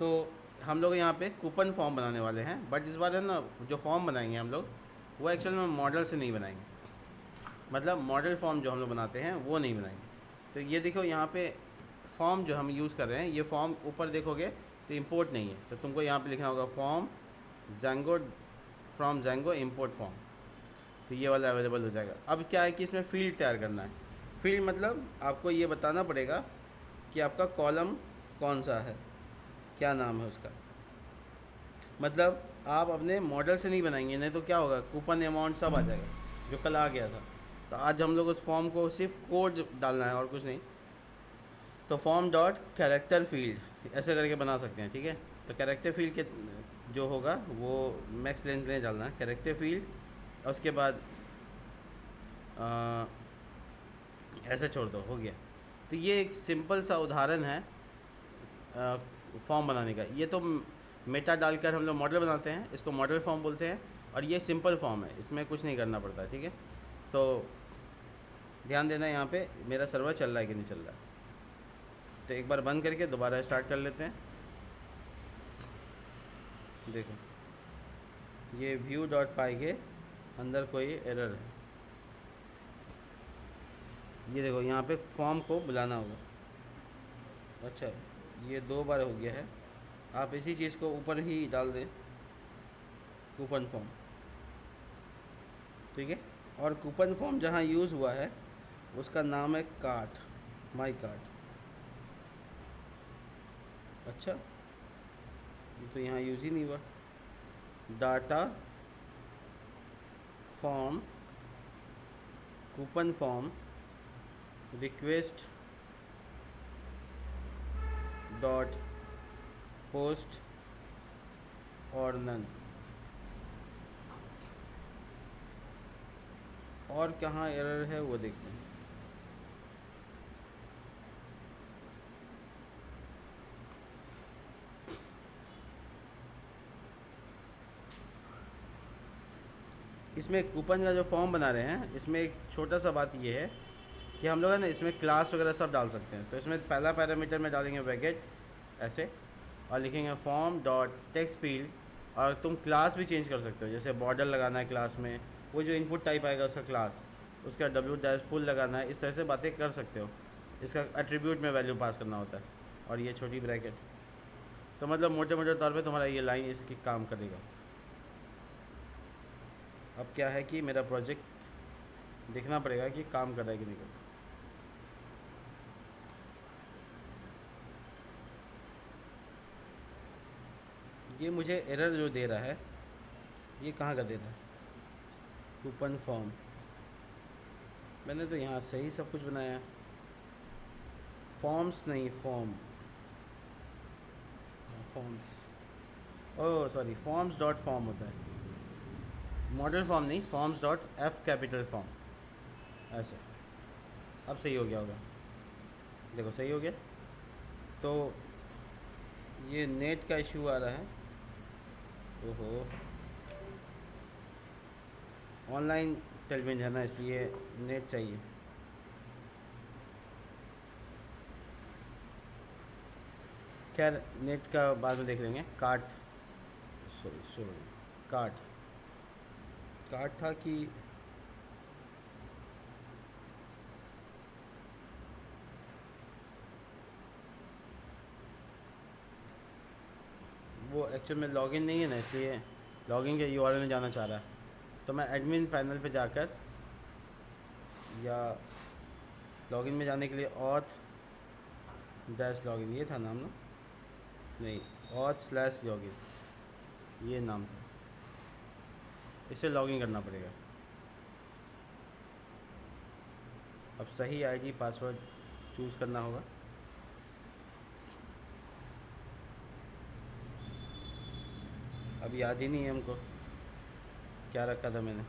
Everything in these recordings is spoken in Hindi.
तो हम लोग यहाँ पे कूपन फॉर्म बनाने वाले हैं, बट इस बार है ना जो फॉर्म बनाएंगे हम लोग वो एक्चुअल में मॉडल से नहीं बनाएंगे, मतलब मॉडल फॉर्म जो हम लोग बनाते हैं वो नहीं बनाएंगे। तो ये देखो यहाँ पे फॉर्म जो हम यूज़ कर रहे हैं, ये फॉर्म ऊपर देखोगे तो इंपोर्ट नहीं है, तो तुमको यहाँ पे लिखना होगा form Django, from Django import form. तो ये वाला अवेलेबल हो जाएगा। अब क्या है कि इसमें फील्ड तैयार करना है। फील्ड मतलब आपको ये बताना पड़ेगा कि आपका कॉलम कौन सा है, क्या नाम है उसका। मतलब आप अपने मॉडल से नहीं बनाएंगे, नहीं तो क्या होगा, कूपन अमाउंट सब आ जाएगा जो कल आ गया था। तो आज हम लोग उस फॉर्म को सिर्फ कोड डालना है और कुछ नहीं। तो फॉर्म डॉट कैरेक्टर फील्ड ऐसे करके बना सकते हैं, ठीक है। तो कैरेक्टर फील्ड के जो होगा वो मैक्स लेंथ के लिए डालना है कैरेक्टर फील्ड, और उसके बाद ऐसे छोड़ दो, हो गया। तो ये एक सिंपल सा उदाहरण है फॉर्म बनाने का। ये तो मेटा डालकर हम लोग मॉडल बनाते हैं, इसको मॉडल फॉर्म बोलते हैं। और ये सिंपल फॉर्म है, इसमें कुछ नहीं करना पड़ता, ठीक है। तो ध्यान देना यहाँ पे मेरा सर्वर चल रहा है कि नहीं चल रहा है। तो एक बार बंद करके दोबारा स्टार्ट कर लेते हैं। देखो ये व्यू डॉट पाई के अंदर कोई एरर है। ये देखो यहाँ पे फॉर्म को बुलाना होगा। अच्छा, ये 2 बार हो गया है। आप इसी चीज़ को ऊपर ही डाल दें, कूपन फॉर्म, ठीक है। और कूपन फॉर्म जहाँ यूज़ हुआ है उसका नाम है कार्ट, माई कार्ट। अच्छा, ये तो यहाँ यूज़ ही नहीं हुआ। Data form coupon form request dot post और नन। और कहाँ एरर है वो देखते हैं। इसमें कूपन का जो फॉर्म बना रहे हैं इसमें एक छोटा सा बात ये है कि हम लोग है ना इसमें क्लास वगैरह सब डाल सकते हैं। तो इसमें पहला पैरामीटर में डालेंगे वेगेट ऐसे, और लिखेंगे फॉर्म डॉट टेक्स्ट फील्ड। और तुम क्लास भी चेंज कर सकते हो, जैसे बॉर्डर लगाना है क्लास में, वो जो इनपुट टाइप आएगा उसका क्लास, उसका डब्ल्यू डैश फुल लगाना है, इस तरह से बातें कर सकते हो। इसका एट्रीब्यूट में वैल्यू पास करना होता है, और ये छोटी ब्रैकेट। तो मतलब मोटे मोटे तौर पे तुम्हारा ये लाइन इसकी काम करेगा। अब क्या है कि मेरा प्रोजेक्ट देखना पड़ेगा कि काम कर रहा है कि नहीं कर रहा। ये मुझे एरर जो दे रहा है ये कहाँ का दे रहा है, कूपन फॉर्म। मैंने तो यहाँ सही सब कुछ बनाया है। फॉर्म्स नहीं, form, forms, oh sorry, forms dot form होता है, मॉडल फॉर्म नहीं, forms dot F capital form ऐसे। अब सही हो गया होगा, देखो सही हो गया। तो ये नेट का इशू आ रहा है। ओहो, ऑनलाइन टेलमेंट है ना, इसलिए नेट चाहिए। खैर नेट का बाद में देख लेंगे। Cart, sorry sorry, cart, cart था कि वो एक्चुअल में लॉगिन नहीं है ना, इसलिए लॉगिन के यूआरएल में जाना चाह रहा है। तो मैं एडमिन पैनल पे जाकर, या लॉगिन में जाने के लिए ऑथ डैश लॉगिन, ये था नाम ना, नहीं, ऑथ स्लैश लॉगिन ये नाम था। इससे लॉगिन करना पड़ेगा। अब सही आईडी पासवर्ड चूज़ करना होगा। अब याद ही नहीं है हमको क्या रखा था मैंने।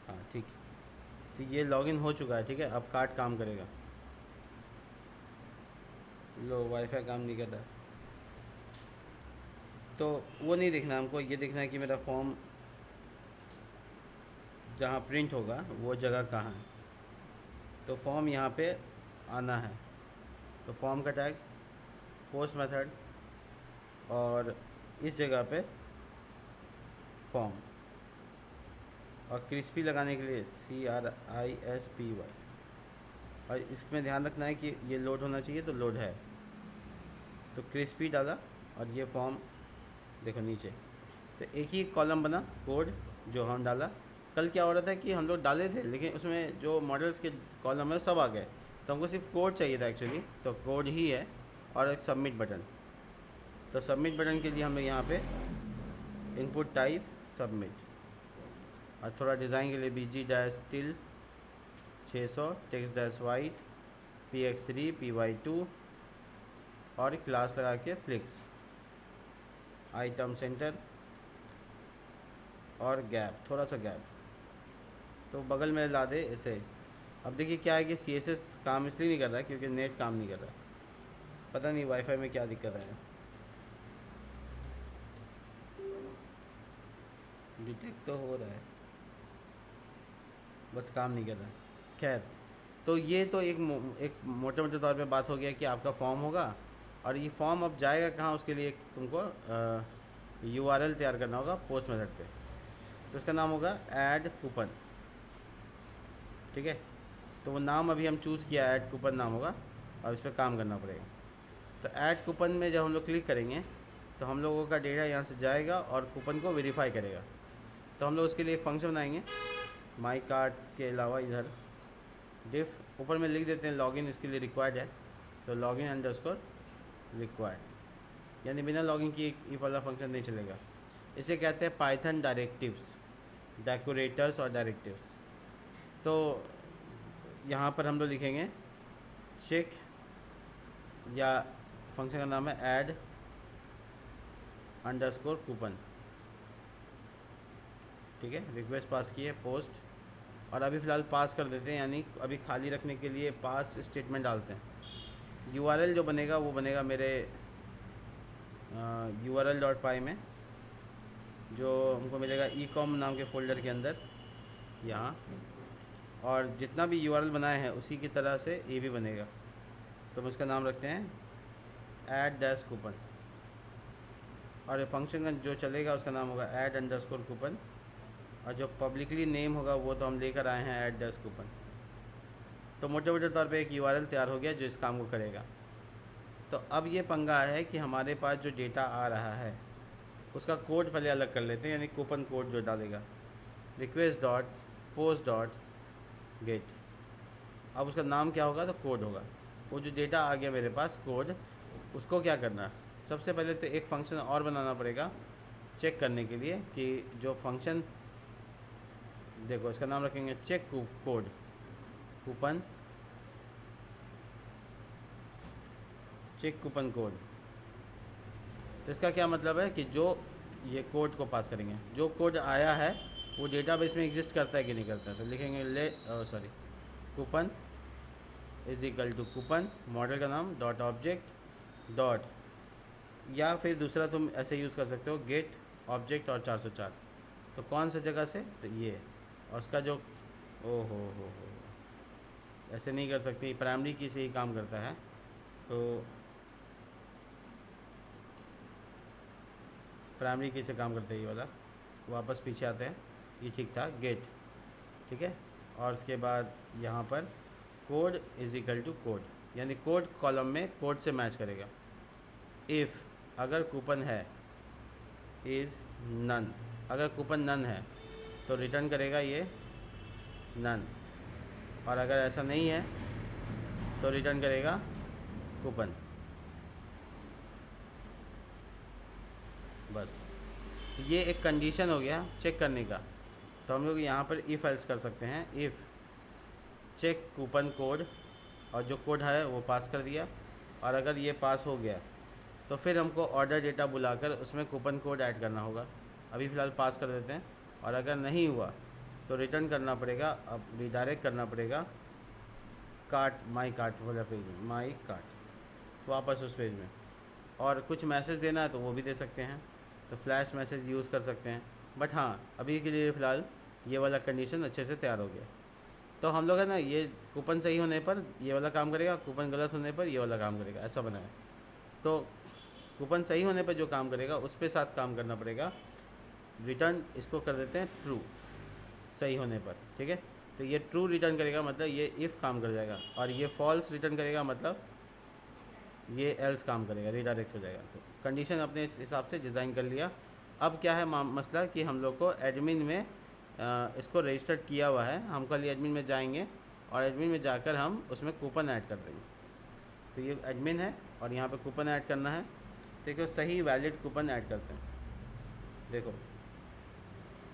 हाँ ठीक है, तो ये लॉगिन हो चुका है, ठीक है। अब कार्ड काम करेगा। लो वाईफाई काम नहीं कर रहा। तो वो नहीं देखना हमको, ये देखना है कि मेरा फॉर्म जहाँ प्रिंट होगा वो जगह कहाँ है। तो फॉर्म यहाँ पे आना है। तो फॉर्म का टैग पोस्ट मेथड और इस जगह पे फॉर्म, और क्रिस्पी लगाने के लिए CRISPY, और इसमें ध्यान रखना है कि ये लोड होना चाहिए, तो लोड है, तो क्रिस्पी डाला और ये फॉर्म देखो नीचे, तो एक ही कॉलम बना कोड जो हम डाला। कल क्या हो रहा था कि हम लोग डाले थे लेकिन उसमें जो मॉडल्स के कॉलम है सब आ गए, तो हमको सिर्फ कोड चाहिए था एक्चुअली, तो कोड ही है और एक सबमिट बटन। तो सबमिट बटन के लिए हम लोग यहाँ पे इनपुट टाइप सबमिट, और थोड़ा डिज़ाइन के लिए BG-till 600 text dash white PX3 PY2 और क्लास लगा के फ्लिक्स आइटम सेंटर और गैप, थोड़ा सा गैप, तो बगल में ला दे ऐसे। अब देखिए क्या है कि CSS काम इसलिए नहीं कर रहा है क्योंकि नेट काम नहीं कर रहा है, पता नहीं वाईफाई में क्या दिक्कत है, डिटेक्ट तो हो रहा है बस काम नहीं कर रहा है। खैर, तो ये तो एक मोटे मोटे तौर पे बात हो गया कि आपका फॉर्म होगा, और ये फॉर्म अब जाएगा कहाँ, उसके लिए एक तुमको URL तैयार करना होगा पोस्ट मेथड पे, तो उसका नाम होगा ऐड कूपन। ठीक है, तो वो नाम अभी हम चूज़ किया, ऐड कूपन नाम होगा, और इस पर काम करना पड़ेगा। तो ऐड कूपन में जब हम लोग क्लिक करेंगे तो हम लोगों का डेटा यहाँ से जाएगा और कूपन को वेरीफाई करेगा। तो हम लोग उसके लिए एक फंक्शन बनाएंगे माई कार्ट के अलावा, इधर डिफ ऊपर में लिख देते हैं लॉगिन इसके लिए रिक्वायर्ड है, तो लॉगिन अंडरस्कोर रिक्वायर्ड, यानी बिना लॉगिन की इफ वाला फंक्शन नहीं चलेगा। इसे कहते हैं पाइथन डायरेक्टिव्स, डेकोरेटर्स और डायरेक्टिव्स। तो यहाँ पर हम लोग लिखेंगे चेक, या फंक्शन का नाम है ऐड अंडरस्कोर कूपन। ठीक है, रिक्वेस्ट पास की है पोस्ट, और अभी फ़िलहाल पास कर देते हैं, यानी अभी खाली रखने के लिए पास स्टेटमेंट डालते हैं। URL जो बनेगा वो बनेगा मेरे url.py में, जो हमको मिलेगा ecom नाम के फ़ोल्डर के अंदर यहाँ, और जितना भी URL बनाए हैं उसी की तरह से ये भी बनेगा, तो हम इसका नाम रखते हैं ऐड-कूपन, और ये फंक्शन जो चलेगा उसका नाम होगा ऐड अंडरस्कोर कूपन, और जो पब्लिकली नेम होगा वो तो हम लेकर आए हैं ऐड-कूपन। तो मोटे मोटे तौर पे एक URL तैयार हो गया जो इस काम को करेगा। तो अब ये पंगा है कि हमारे पास जो डेटा आ रहा है उसका कोड पहले अलग कर लेते हैं, यानी कूपन कोड जो डालेगा request dot post dot gate, अब उसका नाम क्या होगा, तो कोड होगा। वो जो डेटा आ गया मेरे पास कोड, उसको क्या करना, सबसे पहले तो एक फंक्शन और बनाना पड़ेगा चेक करने के लिए कि जो फंक्शन, देखो इसका नाम रखेंगे check code coupon, check coupon code. तो इसका क्या मतलब है कि जो ये कोड को पास करेंगे, जो कोड आया है वो डेटाबेस में एग्जिस्ट करता है कि नहीं करता है, तो लिखेंगे coupon is equal to coupon, model का नाम डॉट ऑब्जेक्ट डॉट, या फिर दूसरा तुम ऐसे यूज़ कर सकते हो गेट ऑब्जेक्ट और 404। तो कौन सा जगह से, तो ये, और उसका जो हो ऐसे नहीं कर सकते, प्राइमरी की से ही काम करता है। तो प्राइमरी की से काम करता है ये वाला, वापस पीछे आते हैं, ये ठीक था गेट, ठीक है। और उसके बाद यहाँ पर code is equal to code, यानी कोड कॉलम में कोड से मैच करेगा। इफ़ अगर कूपन है, इज़ नन, अगर कूपन नन है तो रिटर्न करेगा ये नन, और अगर ऐसा नहीं है तो रिटर्न करेगा कूपन। बस ये एक कंडीशन हो गया चेक करने का। तो हम लोग यहाँ पर इफ़ एल्स कर सकते हैं, इफ़ चेक कूपन कोड, और जो कोड है वो पास कर दिया, और अगर ये पास हो गया तो फिर हमको ऑर्डर डेटा बुलाकर उसमें कूपन कोड ऐड करना होगा। अभी फ़िलहाल पास कर देते हैं, और अगर नहीं हुआ तो रिटर्न करना पड़ेगा, अब रिडायरेक्ट करना पड़ेगा कार्ट, माई कार्ट वाला पेज में, माई कार्ट, वापस उस पेज में। और कुछ मैसेज देना है तो वो भी दे सकते हैं, तो फ्लैश मैसेज यूज़ कर सकते हैं। बट हाँ, अभी के लिए फ़िलहाल ये वाला कंडीशन अच्छे से तैयार हो गया। तो हम लोग है ना, ये कूपन सही होने पर ये वाला काम करेगा, कूपन गलत होने पर ये वाला काम करेगा, ऐसा बना है। तो कूपन सही होने पर जो काम करेगा उस पे साथ काम करना पड़ेगा। रिटर्न इसको कर देते हैं ट्रू सही होने पर, ठीक है। तो ये ट्रू रिटर्न करेगा मतलब ये इफ़ काम कर जाएगा, और ये फॉल्स रिटर्न करेगा मतलब ये एल्स काम करेगा, रिडायरेक्ट हो जाएगा। तो कंडीशन अपने हिसाब से डिज़ाइन कर लिया। अब क्या है मसला कि हम लोग को एडमिन में इसको रजिस्टर्ड किया हुआ है, हम कल एडमिन में जाएंगे और एडमिन में जाकर हम उसमें कूपन ऐड कर देंगे। तो ये एडमिन है और यहाँ पे कूपन ऐड करना है। देखो सही वैलिड कूपन ऐड करते हैं। देखो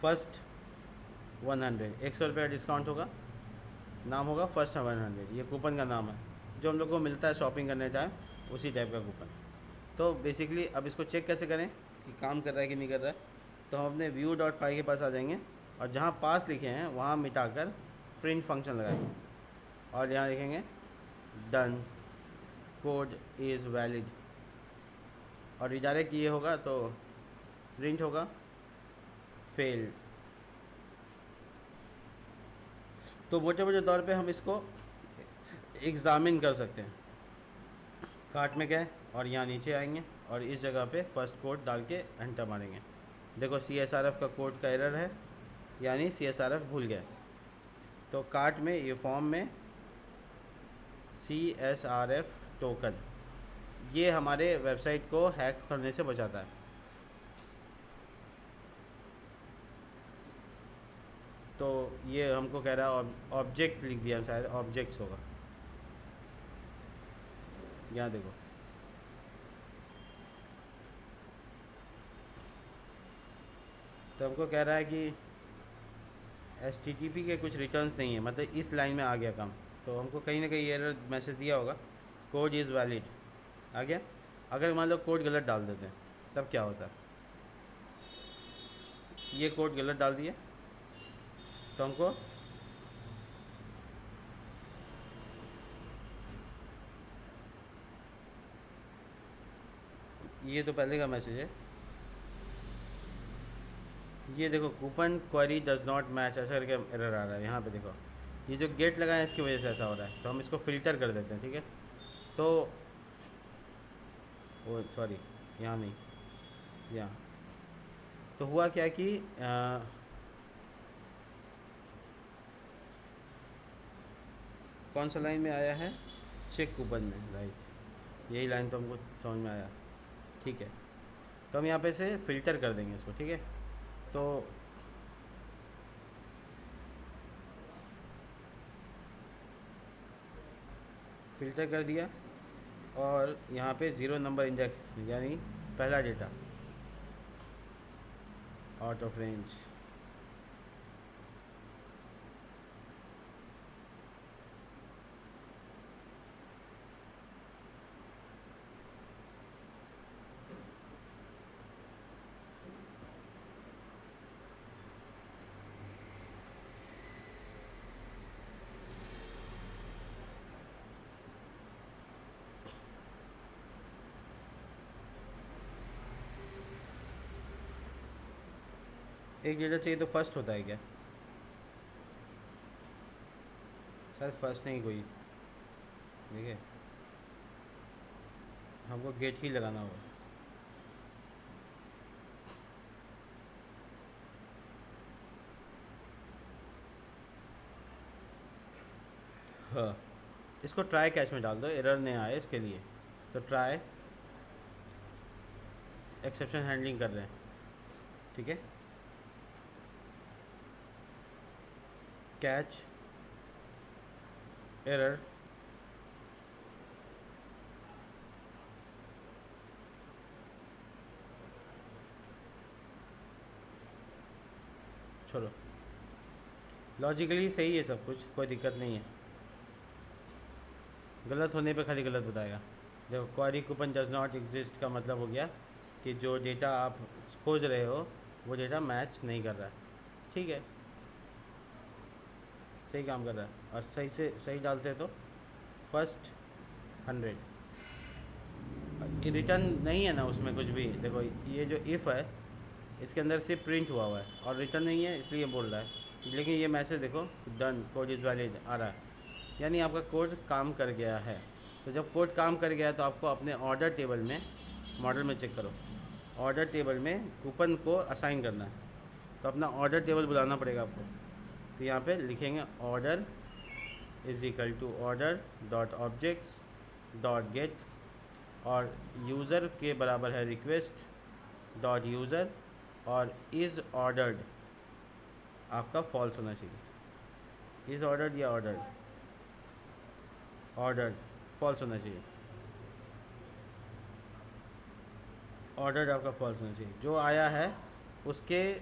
फर्स्ट 100 रुपये का डिस्काउंट होगा, नाम होगा फर्स्ट 100, ये कूपन का नाम है जो हम लोग को मिलता है शॉपिंग करने टाइम, उसी टाइप का कूपन। तो बेसिकली अब इसको चेक कैसे करें कि काम कर रहा है कि नहीं कर रहा है। तो हम अपने view.py के पास आ जाएंगे और जहाँ पास लिखे हैं वहाँ मिटाकर प्रिंट फंक्शन लगाएंगे और यहाँ लिखेंगे डन कोड इज़ वैलिड, और रिडायरेक्ट ये होगा तो प्रिंट होगा फेल्ड। तो मोटे मोटे तौर पे हम इसको एग्ज़ामिन कर सकते हैं। कार्ट में गए और यहाँ नीचे आएंगे और इस जगह पे फर्स्ट कोड डाल के एंटर मारेंगे। देखो CSRF का कोड का एरर है, यानी CSRF भूल गए। तो कार्ट में ये फॉर्म में CSRF टोकन, ये हमारे वेबसाइट को हैक करने से बचाता है। तो ये हमको कह रहा है ऑब्जेक्ट लिख दिया, शायद ऑब्जेक्ट्स होगा, यहाँ देखो। तो हमको कह रहा है कि HTTP के कुछ रिटर्न्स नहीं है, मतलब इस लाइन में आ गया काम। तो हमको कहीं ना कहीं एरर मैसेज दिया होगा कोड इज़ वैलिड आ गया। अगर मान लो कोड गलत डाल देते हैं तब क्या होता है, ये कोड गलत डाल दिया तो हमको ये तो पहले का मैसेज है, ये देखो coupon query does not match ऐसा करके एरर आ रहा है। यहाँ पे देखो ये जो गेट लगा है इसकी वजह से ऐसा हो रहा है। तो हम इसको फ़िल्टर कर देते हैं, ठीक है। तो ओ सॉरी, यहाँ नहीं, यहाँ। तो हुआ क्या कि कौन सा लाइन में आया है, चेक कूपन में, राइट, यही लाइन तो हमको समझ में आया, ठीक है। तो हम यहाँ पे से फ़िल्टर कर देंगे इसको, ठीक है। तो फ़िल्टर कर दिया और यहाँ पे 0 नंबर इंडेक्स यानी पहला डेटा आउट ऑफ रेंज। एक डेटा चाहिए तो फर्स्ट होता है क्या, शायद फर्स्ट नहीं कोई, देखिए हमको गेट ही लगाना होगा। हाँ, इसको ट्राई कैच में डाल दो, एरर नहीं आए इसके लिए। तो ट्राई एक्सेप्शन हैंडलिंग कर रहे हैं, ठीक है। कैच एरर छोड़ो, लॉजिकली सही है सब कुछ, कोई दिक्कत नहीं है। गलत होने पे खाली गलत बताएगा। देखो query coupon does not exist का मतलब हो गया कि जो डेटा आप खोज रहे हो वो डेटा मैच नहीं कर रहा है, ठीक है, सही काम कर रहा है। और सही से सही डालते हैं तो फर्स्ट 100, रिटर्न नहीं है ना उसमें कुछ भी। देखो ये जो इफ़ है इसके अंदर से प्रिंट हुआ है और रिटर्न नहीं है, इसलिए बोल रहा है। लेकिन ये मैसेज देखो डन कोड इज़ वैलिड आ रहा है, यानी आपका कोड काम कर गया है। तो जब कोड काम कर गया तो आपको अपने ऑर्डर टेबल में, मॉडल में चेक करो, ऑर्डर टेबल में कूपन को असाइन करना है। तो अपना ऑर्डर टेबल बुलाना पड़ेगा आपको। तो यहाँ पे लिखेंगे order is equal to order dot objects dot get, और यूज़र के बराबर है रिक्वेस्ट डॉट यूज़र, और इज़ ऑर्डर्ड आपका फॉल्स होना चाहिए। इज़ ऑर्डर्ड या ऑर्डर्ड, ऑर्डर्ड फॉल्स होना चाहिए, ऑर्डर्ड आपका फॉल्स होना चाहिए। जो आया है उसके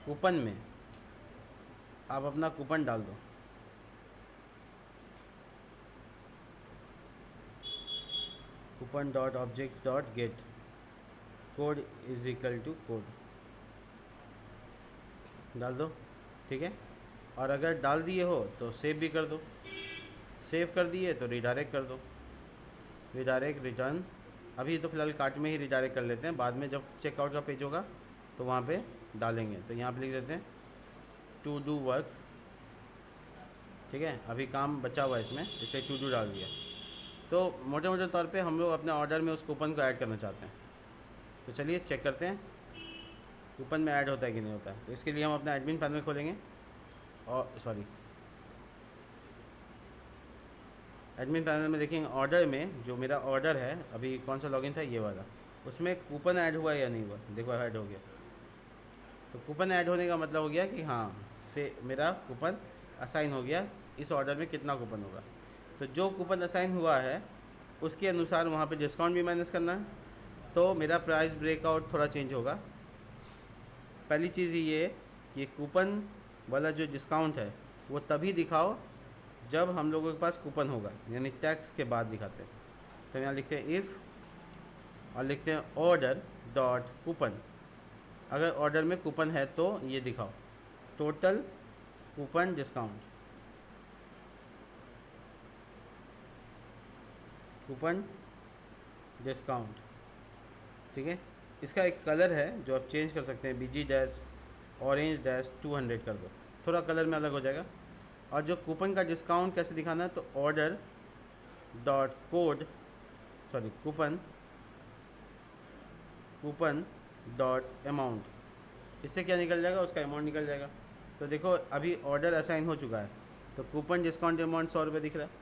कूपन में आप अपना कूपन डाल दो। Coupon dot object dot get code is equal to code डाल दो, ठीक है। और अगर डाल दिए हो तो सेव भी कर दो, सेव कर दिए तो रिडायरेक्ट कर दो, रिडायरेक्ट रिटर्न। अभी तो फ़िलहाल कार्ट में ही रिडायरेक्ट कर लेते हैं, बाद में जब चेकआउट का पेज होगा तो वहाँ पे डालेंगे। तो यहाँ पे लिख देते हैं टू डू वर्क, ठीक है। अभी काम बचा हुआ है इसमें, इसलिए टू डू डाल दिया। तो मोटे मोटे तौर पे हम लोग अपने ऑर्डर में उस कूपन को ऐड करना चाहते हैं। तो चलिए चेक करते हैं कूपन में ऐड होता है कि नहीं होता है। तो इसके लिए हम अपना एडमिन पैनल खोलेंगे, और सॉरी एडमिन पैनल में देखेंगे ऑर्डर में जो मेरा ऑर्डर है, अभी कौन सा लॉगिन था, ये वाला, उसमें कूपन ऐड हुआ या नहीं हुआ। देखो ऐड हो गया। तो कूपन ऐड होने का मतलब हो गया कि हाँ से मेरा कूपन असाइन हो गया, इस ऑर्डर में कितना कूपन होगा। तो जो कूपन असाइन हुआ है उसके अनुसार वहाँ पे डिस्काउंट भी माइनस करना है। तो मेरा प्राइस ब्रेकआउट थोड़ा चेंज होगा। पहली चीज़ ये कि कूपन वाला जो डिस्काउंट है वो तभी दिखाओ जब हम लोगों के पास कूपन होगा, यानी टैक्स के बाद दिखाते हैं। तो यहाँ लिखते हैं इफ़, और लिखते हैं ऑर्डर डॉट कूपन। अगर ऑर्डर में कूपन है तो ये दिखाओ total coupon discount, coupon discount, ठीक है। इसका एक कलर है जो आप चेंज कर सकते हैं, बीजी डैश ऑरेंज डैश 200 कर दो, थोड़ा कलर में अलग हो जाएगा। और जो कूपन का डिस्काउंट कैसे दिखाना है, तो order dot code, sorry coupon, coupon dot amount, इससे क्या निकल जाएगा, उसका अमाउंट निकल जाएगा। तो देखो अभी ऑर्डर असाइन हो चुका है, तो कूपन डिस्काउंट अमाउंट 100 रुपये दिख रहा है।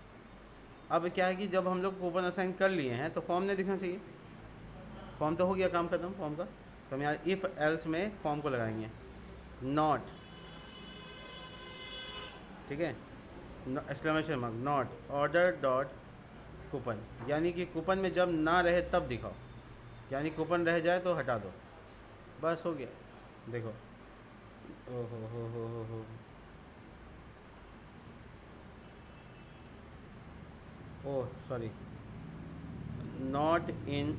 अब क्या है कि जब हम लोग कूपन असाइन कर लिए हैं तो फॉर्म नहीं दिखना चाहिए, फॉर्म तो हो गया काम खत्म फॉर्म का। तो हम यहाँ इफ़ एल्स में फॉर्म को लगाएंगे नॉट, ठीक है, exclamation mark not order dot coupon, यानी कि कूपन में जब ना रहे तब दिखाओ, यानी कूपन रह जाए तो हटा दो, बस हो गया। देखो हो oh sorry, not in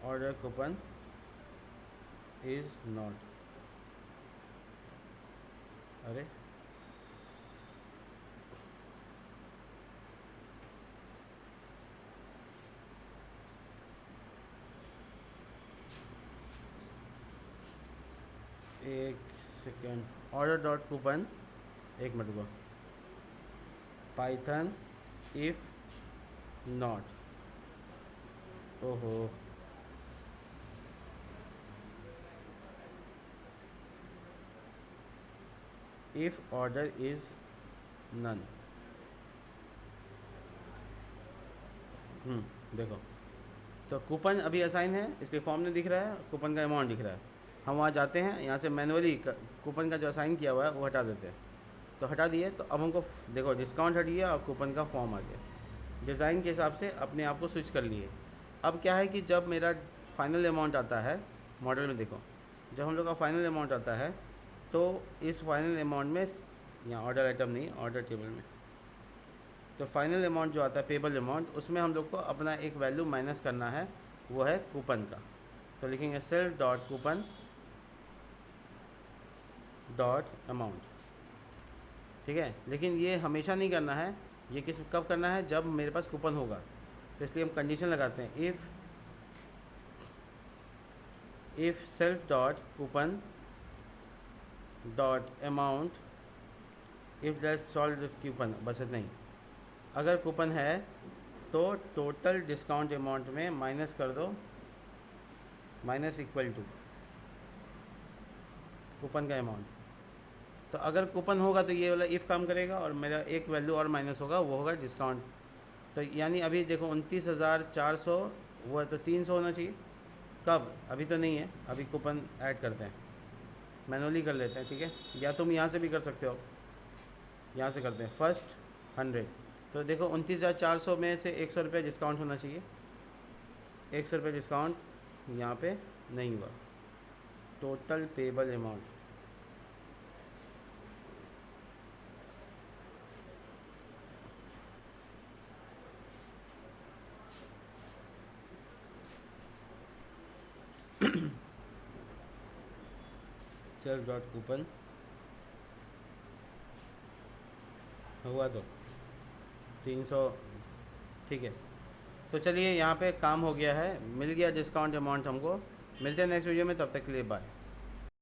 order coupon is not, अरे एक सेकेंड, ऑर्डर डॉट कूपन, एक मिनट को, पाइथन इफ़ नॉट, ओहो इफ़ ऑर्डर इज़ नन, देखो तो कूपन अभी असाइन है इसलिए फॉर्म में दिख रहा है, कूपन का अमाउंट दिख रहा है। हम वहाँ जाते हैं, यहाँ से मैनुअली कूपन का जो असाइन किया हुआ है वो हटा देते हैं। तो हटा दिए तो अब हमको देखो डिस्काउंट हट गया और कूपन का फॉर्म आ गया। डिज़ाइन के हिसाब से अपने आप को स्विच कर लिए। अब क्या है कि जब मेरा फाइनल अमाउंट आता है मॉडल में, देखो जब हम लोग का फाइनल अमाउंट आता है तो इस फाइनल अमाउंट में, यहाँ ऑर्डर आइटम नहीं ऑर्डर टेबल में, तो फाइनल अमाउंट जो आता है पेबल अमाउंट, उसमें हम लोग को अपना एक वैल्यू माइनस करना है, वो है कूपन का। तो लिखेंगे self dot coupon dot amount, ठीक है। लेकिन ये हमेशा नहीं करना है, ये किस कब करना है, जब मेरे पास कूपन होगा। तो इसलिए हम कंडीशन लगाते हैं if self dot coupon dot amount if that solve coupon, बस इतना ही। अगर कूपन है तो टोटल डिस्काउंट अमाउंट में माइनस कर दो, माइनस इक्वल टू कूपन का अमाउंट। तो अगर कूपन होगा तो ये वाला इफ़ काम करेगा और मेरा एक वैल्यू और माइनस होगा, वो होगा डिस्काउंट। तो यानी अभी देखो 29,400, वो है तो 300 होना चाहिए। कब? अभी तो नहीं है, अभी कूपन ऐड करते हैं, मैनुअली कर लेते हैं, ठीक है। या तुम यहाँ से भी कर सकते हो, यहाँ से करते हैं फर्स्ट 100। तो देखो 29,400 में से 100 रुपये डिस्काउंट होना चाहिए, 100 रुपये डिस्काउंट यहाँ पे नहीं हुआ। Total payable amount, sales dot coupon हुआ तो 300, ठीक है। तो चलिए यहाँ पे काम हो गया है, मिल गया डिस्काउंट अमाउंट हमको। मिलते हैं नेक्स्ट वीडियो में, तब तक के लिए बाय।